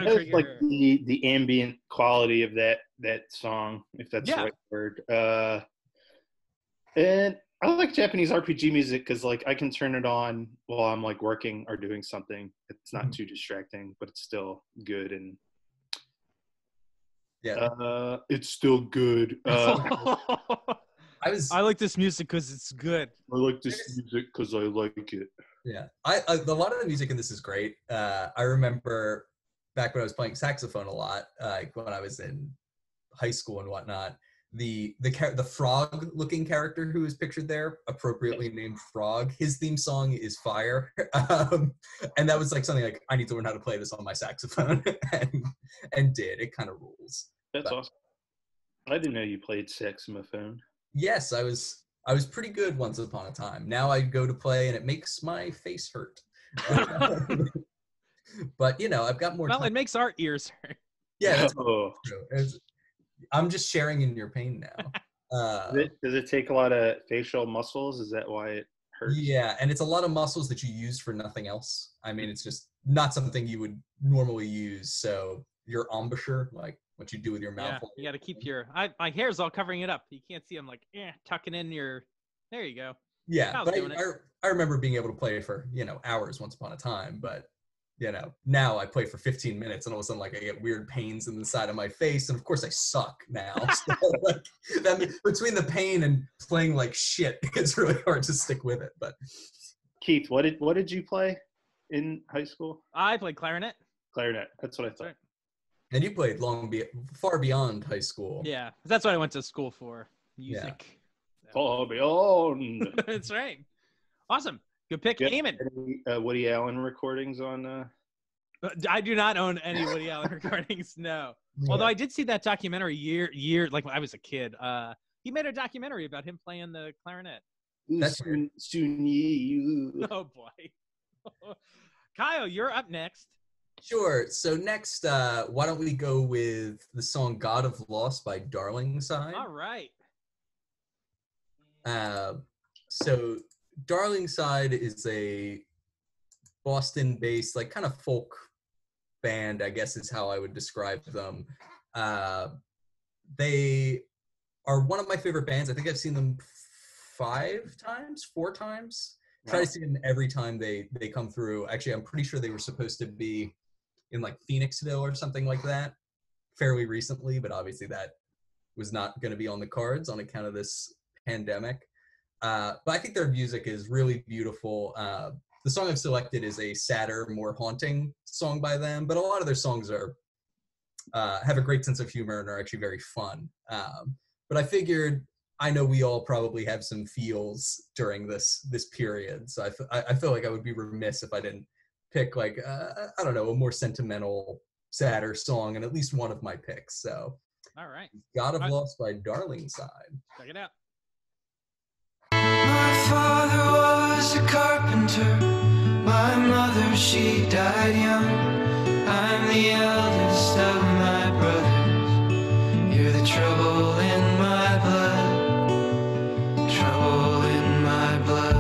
Chrono I like Trigger. the ambient quality of that song, if that's the right word. And I like Japanese RPG music because like I can turn it on while I'm like working or doing something. It's not too distracting, but it's still good and it's still good. I like this music because it's good. I like this music because I like it. Yeah, a lot of the music in this is great. I remember back when I was playing saxophone a lot, like when I was in high school and whatnot. The frog-looking character who is pictured there, appropriately named Frog, his theme song is Fire, and that was like something like I need to learn how to play this on my saxophone, and did. It kind of rules. That's awesome. I didn't know you played saxophone. Yes, I was pretty good once upon a time. Now I go to play and it makes my face hurt. But I've got more time. Well, it makes our ears hurt. Yeah, that's true. I'm just sharing in your pain now. Does it take a lot of facial muscles? Is that why it hurts? Yeah, and it's a lot of muscles that you use for nothing else. I mean, it's just not something you would normally use. So your embouchure, like what you do with your mouth. Yeah, you got to keep my hair's all covering it up. You can't see. I'm like, tucking in your. There you go. Yeah, but I remember being able to play for hours once upon a time, but. Now I play for 15 minutes and all of a sudden, like, I get weird pains in the side of my face. And of course I suck now. So, like, between the pain and playing like shit, it's really hard to stick with it. But Keith, what did you play in high school? I played clarinet. Clarinet. That's what I thought. Right. And you played far beyond high school. Yeah. That's what I went to school for. Music. Yeah. Far beyond. That's right. Awesome. Good pick, Eamon. Any Woody Allen recordings on? I do not own any Woody Allen recordings. No. Yeah. Although I did see that documentary year like when I was a kid. He made a documentary about him playing the clarinet. Soon you. Oh boy. Kyle, you're up next. Sure. So next, why don't we go with the song "God of Loss" by Darling Side? All right. So. Darling Side is a Boston-based, like, kind of folk band, I guess is how I would describe them. They are one of my favorite bands. I think I've seen them 4 times. Wow. Try to see them every time they come through. Actually, I'm pretty sure they were supposed to be in, like, Phoenixville or something like that fairly recently, but obviously that was not going to be on the cards on account of this pandemic. But I think their music is really beautiful. The song I've selected is a sadder, more haunting song by them, but a lot of their songs are have a great sense of humor and are actually very fun. But I figured, I know we all probably have some feels during this period, so I feel like I would be remiss if I didn't pick, like, I don't know, a more sentimental, sadder song, and at least one of my picks. So, all right, God of Loss by Darling Side. Check it out. My father was a carpenter. My mother, she died young. I'm the eldest of my brothers. You're the trouble in my blood. Trouble in my blood.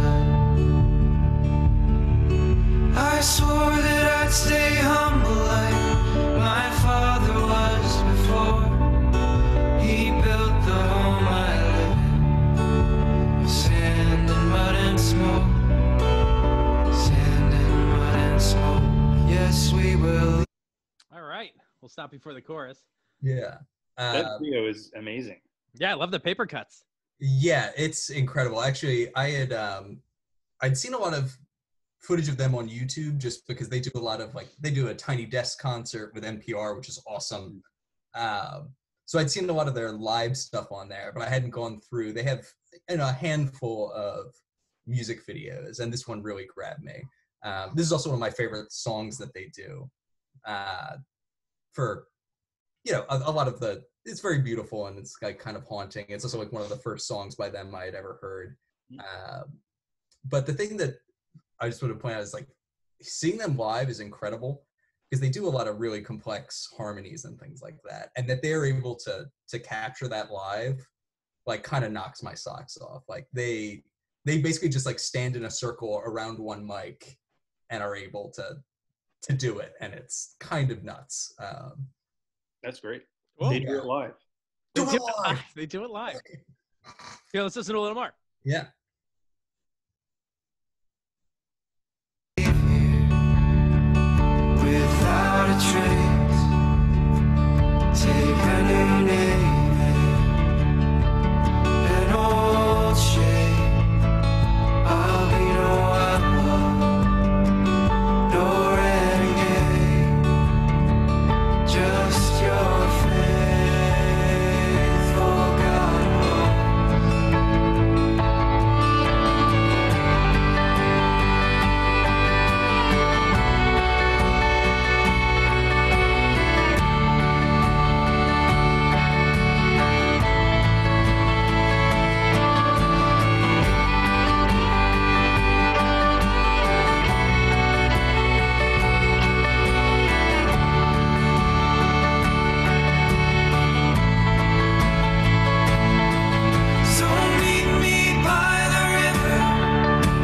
I swore that I'd stay humble like my father was before. He built the home I live in. Sand and mud and smoke. Sand and mud and smoke. Yes, we will. All right. We'll stop before the chorus. Yeah. That video is amazing. Yeah, I love the paper cuts. Yeah, it's incredible. Actually, I'd seen a lot of footage of them on YouTube just because they do a lot of, like, they do a Tiny Desk concert with NPR, which is awesome. So I'd seen a lot of their live stuff on there, but I hadn't gone through. They have a handful of music videos, and this one really grabbed me. This is also one of my favorite songs that they do. For, a lot of it's very beautiful and it's, like, kind of haunting. It's also, like, one of the first songs by them I had ever heard. But the thing that I just want to point out is, like, seeing them live is incredible because they do a lot of really complex harmonies and things like that. And that they're able to capture that live, like, kind of knocks my socks off. Like, they basically just, like, stand in a circle around one mic and are able to to do it, and it's kind of nuts. That's great. Cool. They do it live. They Do do it it live. live. They do it live. Okay, let's listen to a little more. Yeah. Without a trace, take a new name, an old shape. I'll be no outlaw, no renegade, just your faithful God. So meet me by the river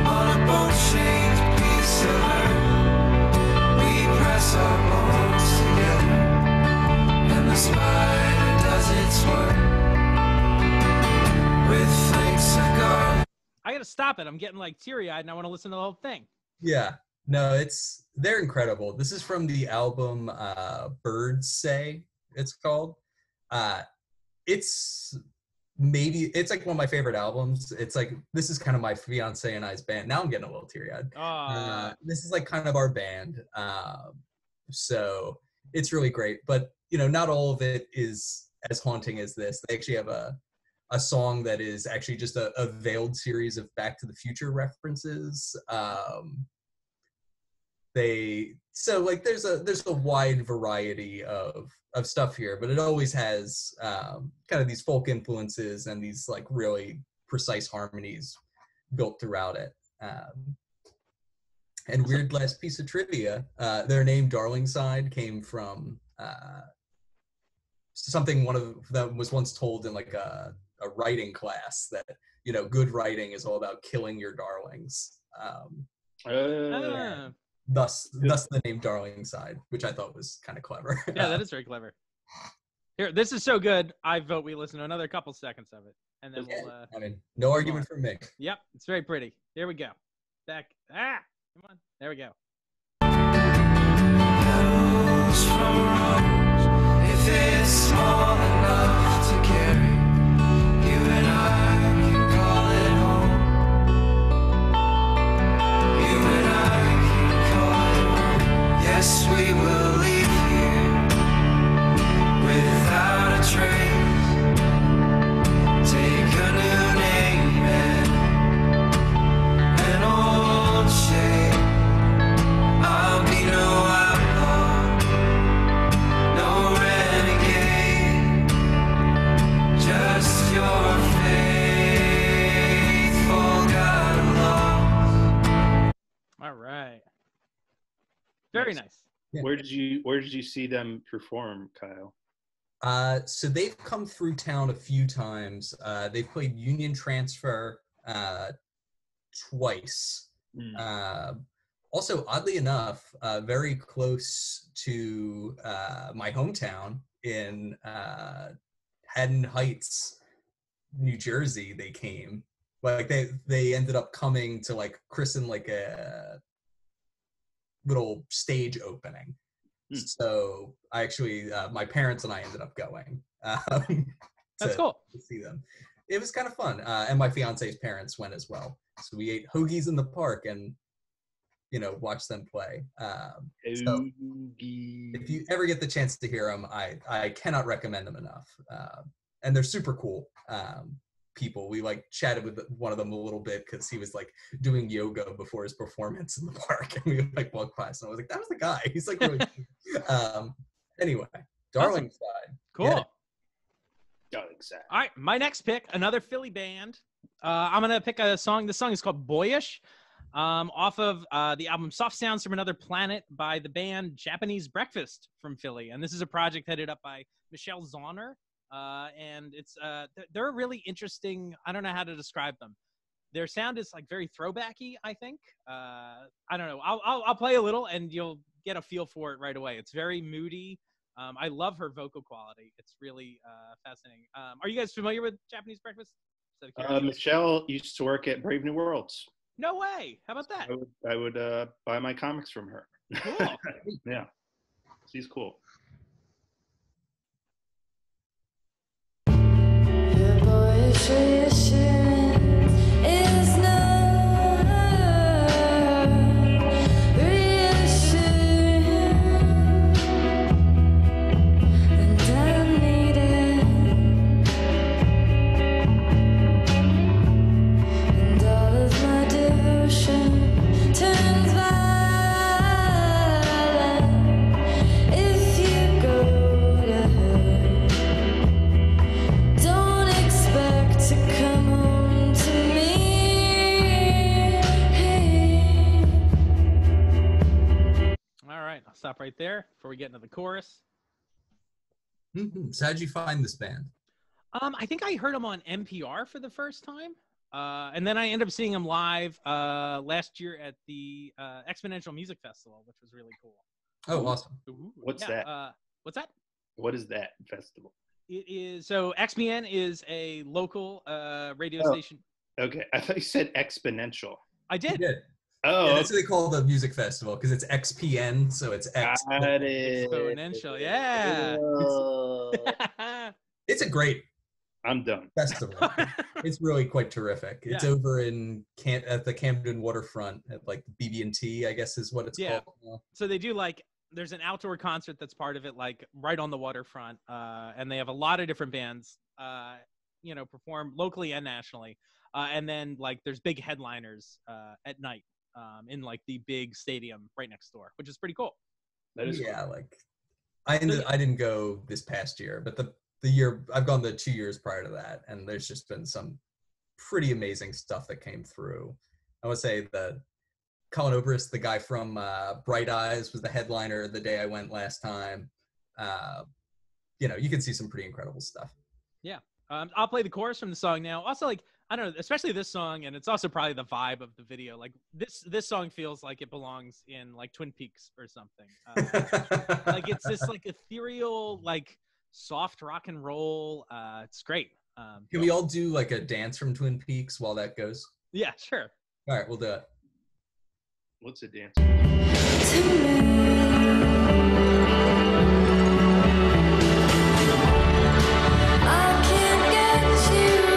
on a boat-shaped piece of earth. We press our bones together, and the spider does its work with flakes of garlic. I gotta stop it. I'm getting like teary-eyed, and I want to listen to the whole thing. Yeah. No, they're incredible. This is from the album Birds Say, it's called. It's like one of my favorite albums. It's like, this is kind of my fiance and I's band. Now I'm getting a little teary-eyed. This is like kind of our band. So it's really great. But, not all of it is as haunting as this. They actually have a song that is actually just a veiled series of Back to the Future references. There's a wide variety of stuff here, but it always has kind of these folk influences and these like really precise harmonies built throughout it. And weird last piece of trivia, their name Darlingside came from something one of them was once told in like a writing class, that good writing is all about killing your darlings. Thus the name Darlingside, which I thought was kind of clever. Yeah, that is very clever. Here, this is so good. I vote we listen to another couple seconds of it, and then we'll. No argument from me. Yep, it's very pretty. Here we go. Back. Come on. There we go. Petals from a rose, if it's small enough to carry, you and I can call it home. You and I can call it home. Yes, we will leave here without a trace. Take a new name and an old shape. I'll be no outlaw, no renegade, just your faithful God lost. All right. Very nice. Yeah. Where did you see them perform, Kyle? So they've come through town a few times. They've played Union Transfer twice. Also, oddly enough, very close to my hometown in Haddon Heights, New Jersey. They came, like they ended up coming to like christen like a little stage opening. So I actually, my parents and I ended up going That's cool. to see them. It was kind of fun. And my fiance's parents went as well. So we ate hoagies in the park and, watched them play. So if you ever get the chance to hear them, I cannot recommend them enough. And they're super cool people. We like chatted with one of them a little bit because he was like doing yoga before his performance in the park, and we like walked past and I was like, that was the guy. He's like really anyway, Darlingside. Cool. Yeah. Darlingside. All right, my next pick, another Philly band. I'm gonna pick a song. This song is called "Boyish," off of the album "Soft Sounds from Another Planet" by the band Japanese Breakfast from Philly, and this is a project headed up by Michelle Zauner. And it's they're really interesting. I don't know how to describe them. Their sound is like very throwbacky, I think. I don't know. I'll play a little and you'll get a feel for it right away. It's very moody. I love her vocal quality. It's really fascinating. Are you guys familiar with Japanese breakfast? Michelle used to work at Brave New Worlds. No way. How about that? I would buy my comics from her. Cool. Yeah, she's cool. Your boyish reassurance is not reassuring, and I need it, and all of my devotion turns violent if you go to her. Don't expect to come home to me. All right. I'll stop right there before we get into the chorus. So how'd you find this band? I think I heard him on NPR for the first time. And then I ended up seeing him live last year at the Exponential Music Festival, which was really cool. Oh, awesome. Ooh, What's yeah, that? What's that? What is that festival? It is so XBN is a local radio Oh. station. Okay, I thought you said exponential. I You did. did. Oh, Yeah, that's what they call the music festival because it's XPN, so it's X. got it. Exponential, yeah. Oh. It's a great I'm done. festival. It's really quite terrific. It's Yeah. over in at the Camden waterfront at like BB&T, I guess is what it's Yeah. called. now. So they do like there's an outdoor concert that's part of it, like right on the waterfront, and they have a lot of different bands, perform locally and nationally, and then like there's big headliners at night in like the big stadium right next door, which is pretty cool. That is Yeah, like I didn't go this past year, but the year I've gone the 2 years prior to that, and there's just been some pretty amazing stuff that came through. I would say that Colin Obrist, the guy from Bright Eyes, was the headliner the day I went last time. You can see some pretty incredible stuff. Yeah. I'll play the chorus from the song now. Also, like, I don't know, especially this song, and it's also probably the vibe of the video. Like this song feels like it belongs in like Twin Peaks or something. Like it's this like ethereal, like soft rock and roll. It's great. Can we all do like a dance from Twin Peaks while that goes? Yeah, sure. All right, we'll do it. What's a dance? I can't get you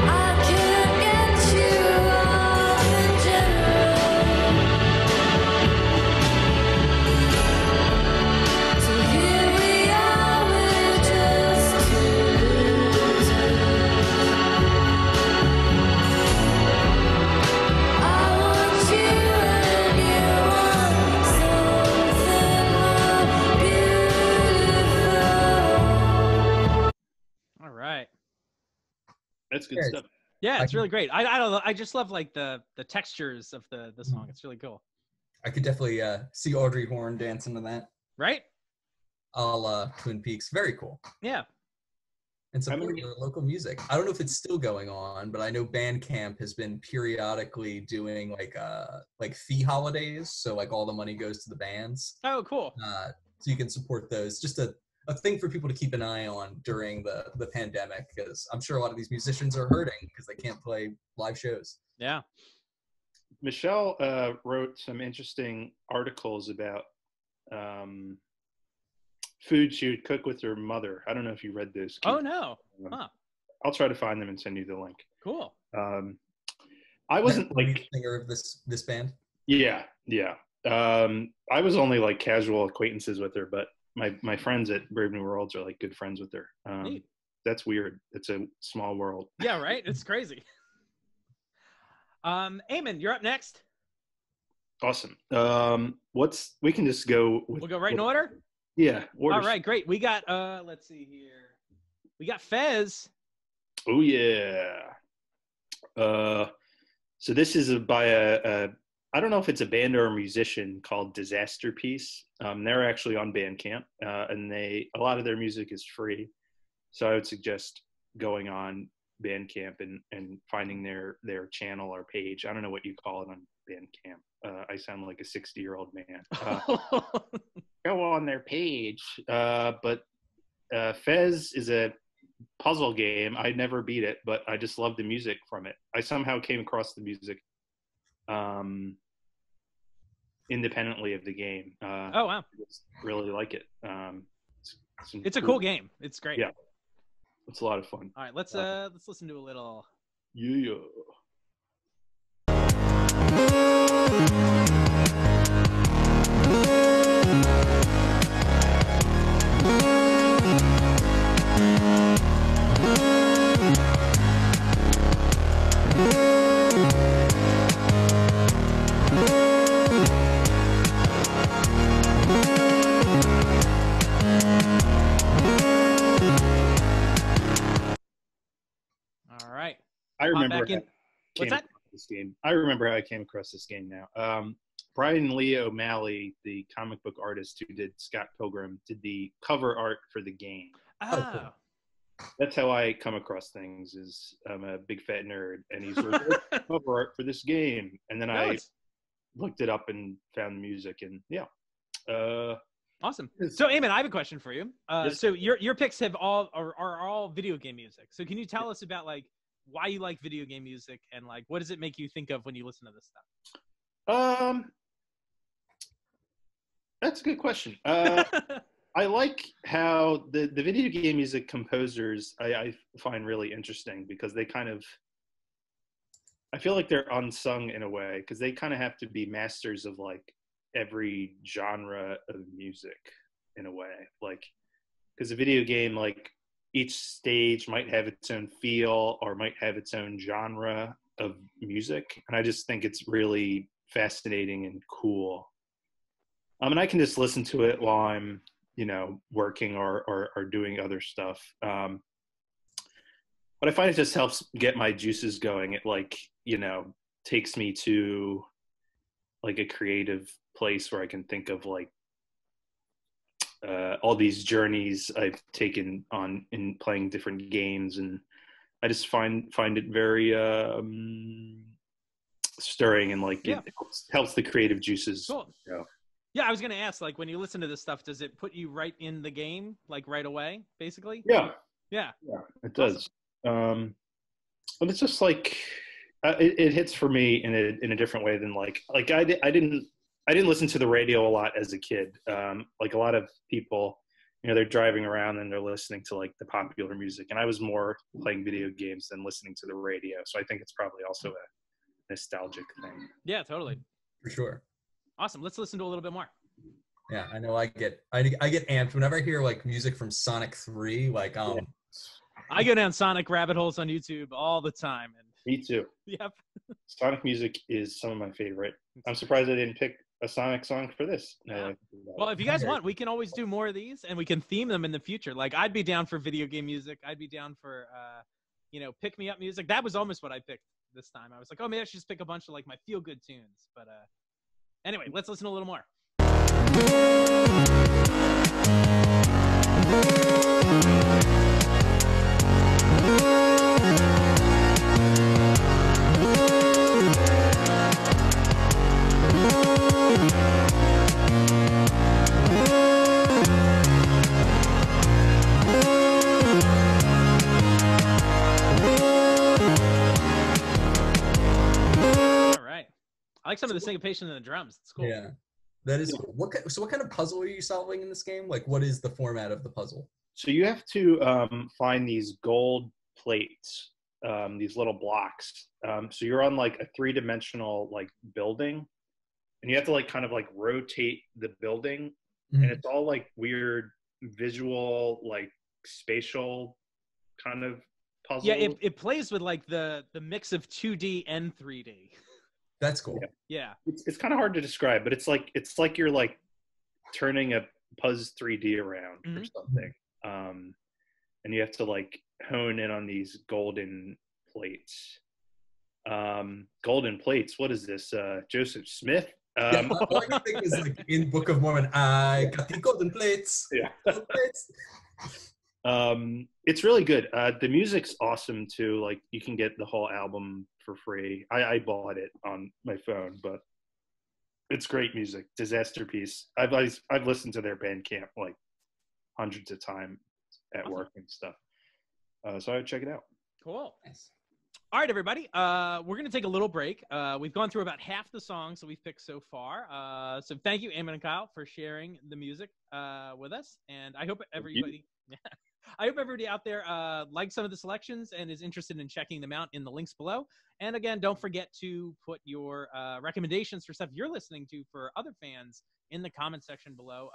I can't get you off in general. So here we are, we're just two losers. I want you and you want something more beautiful. All right. That's good Yeah, stuff. Yeah, it's I- really great. I don't know. I just love like the textures of the song. It's really cool. I could definitely see Audrey Horne dancing to that. Right? A la Twin Peaks. Very cool. Yeah. And How supporting many- your local music. I don't know if it's still going on, but I know Bandcamp has been periodically doing like fee holidays. So like all the money goes to the bands. Oh, cool. So you can support those. Just a thing for people to keep an eye on during the pandemic, because I'm sure a lot of these musicians are hurting because they can't play live shows. Yeah. Michelle wrote some interesting articles about food she would cook with her mother. I don't know if you read this. Oh no. Huh. I'll try to find them and send you the link. Cool. I wasn't The lead like, singer of this band. yeah. I was only like casual acquaintances with her, but my friends at Brave New Worlds are like good friends with her. Neat. That's weird. It's a small world. Yeah, right? It's crazy. Eamon, you're up next. Awesome. We can just go with, We'll go right in order. Yeah. All right, great. We got let's see here. We got Fez. Oh yeah. So this is by a I don't know if it's a band or a musician called Disaster Piece. They're actually on Bandcamp, and a lot of their music is free. So I would suggest going on Bandcamp and finding their channel or page. I don't know what you call it on Bandcamp. I sound like a 60-year-old man. Go on their page. But Fez is a puzzle game. I never beat it, but I just love the music from it. I somehow came across the music independently of the game. Oh, wow. I just really like it. It's a cool game. It's great. Yeah. It's a lot of fun. All right, let's listen to a little. Yeah. All right. I remember What's that? This game. I remember how I came across this game now. Brian Lee O'Malley, the comic book artist who did Scott Pilgrim, did the cover art for the game. Oh. cool. That's how I come across things. Is I'm a big fat nerd, and he's like, "What's the cover art for this game?" And then I looked it up and found the music, and yeah. Awesome. So, Eamon, I have a question for you. Yes. So your picks are all video game music. So can you tell us about like why you like video game music and like what does it make you think of when you listen to this stuff? That's a good question. I like how the video game music composers I find really interesting because they kind of, I feel like they're unsung in a way because they kind of have to be masters of like every genre of music in a way. Like, because a video game, like each stage might have its own feel or might have its own genre of music. And I just think it's really fascinating and cool. And I can just listen to it while I'm, working or doing other stuff. But I find it just helps get my juices going. It takes me to like a creative place where I can think of like all these journeys I've taken on in playing different games. And I just find it very stirring and like it helps the creative juices. Cool. Yeah, I was gonna ask, like, when you listen to this stuff, does it put you right in the game, like right away, basically? Yeah, it does. Awesome. But it's just like it hits for me in a different way than like I didn't listen to the radio a lot as a kid. Like a lot of people, they're driving around and they're listening to like the popular music, and I was more playing video games than listening to the radio. So I think it's probably also a nostalgic thing. Yeah, totally. For sure. Awesome. Let's listen to a little bit more. Yeah, I know. I get amped whenever I hear like music from Sonic 3. Like, I go down Sonic rabbit holes on YouTube all the time. And me too. Yep. Sonic music is some of my favorite. I'm surprised I didn't pick a Sonic song for this. Yeah. Well, if you guys want, we can always do more of these, and we can theme them in the future. Like, I'd be down for video game music. I'd be down for, pick me up music. That was almost what I picked this time. I was like, oh, maybe I should just pick a bunch of like my feel good tunes. But anyway, let's listen to a little more. I like some of the syncopation in the drums. It's cool. Yeah, that is cool. What kind of puzzle are you solving in this game? Like, what is the format of the puzzle? So you have to find these gold plates, these little blocks. So you're on like a 3-dimensional like building, and you have to like kind of like rotate the building, and it's all like weird visual, like spatial kind of puzzle. Yeah, it plays with like the mix of 2D and 3D. That's cool. Yeah. It's kind of hard to describe, but it's like you're like turning a Puzz 3D around or something. And you have to like hone in on these golden plates. Golden plates. What is this? Joseph Smith? All I can think is like in Book of Mormon, I got the golden plates. Yeah. Golden plates. It's really good. The music's awesome too. Like you can get the whole album for free. I bought it on my phone, but it's great music. Disaster Piece. I've listened to their Bandcamp like hundreds of times at work and stuff. So I would check it out. Cool. Nice. All right, everybody. We're going to take a little break. We've gone through about half the songs that we've picked so far. So thank you, Eamon and Kyle, for sharing the music with us. And I hope everybody out there likes some of the selections and is interested in checking them out in the links below. And again, don't forget to put your recommendations for stuff you're listening to for other fans in the comment section below.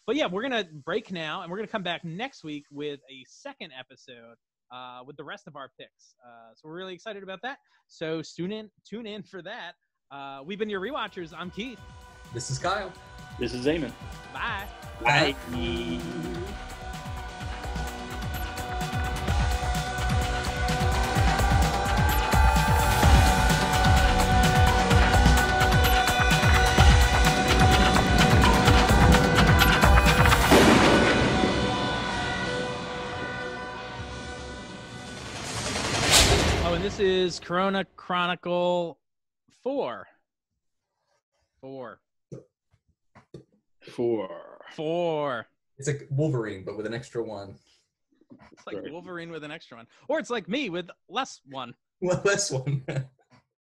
But yeah, we're going to break now, and we're going to come back next week with a second episode with the rest of our picks. So we're really excited about that. So tune in for that. We've been your Rewatchers. I'm Keith. This is Kyle. This is Eamon. Bye. Bye. And this is Chronicle 4. It's like Wolverine, but with an extra one. It's like Wolverine with an extra one. Or it's like me with less one. Well, less one.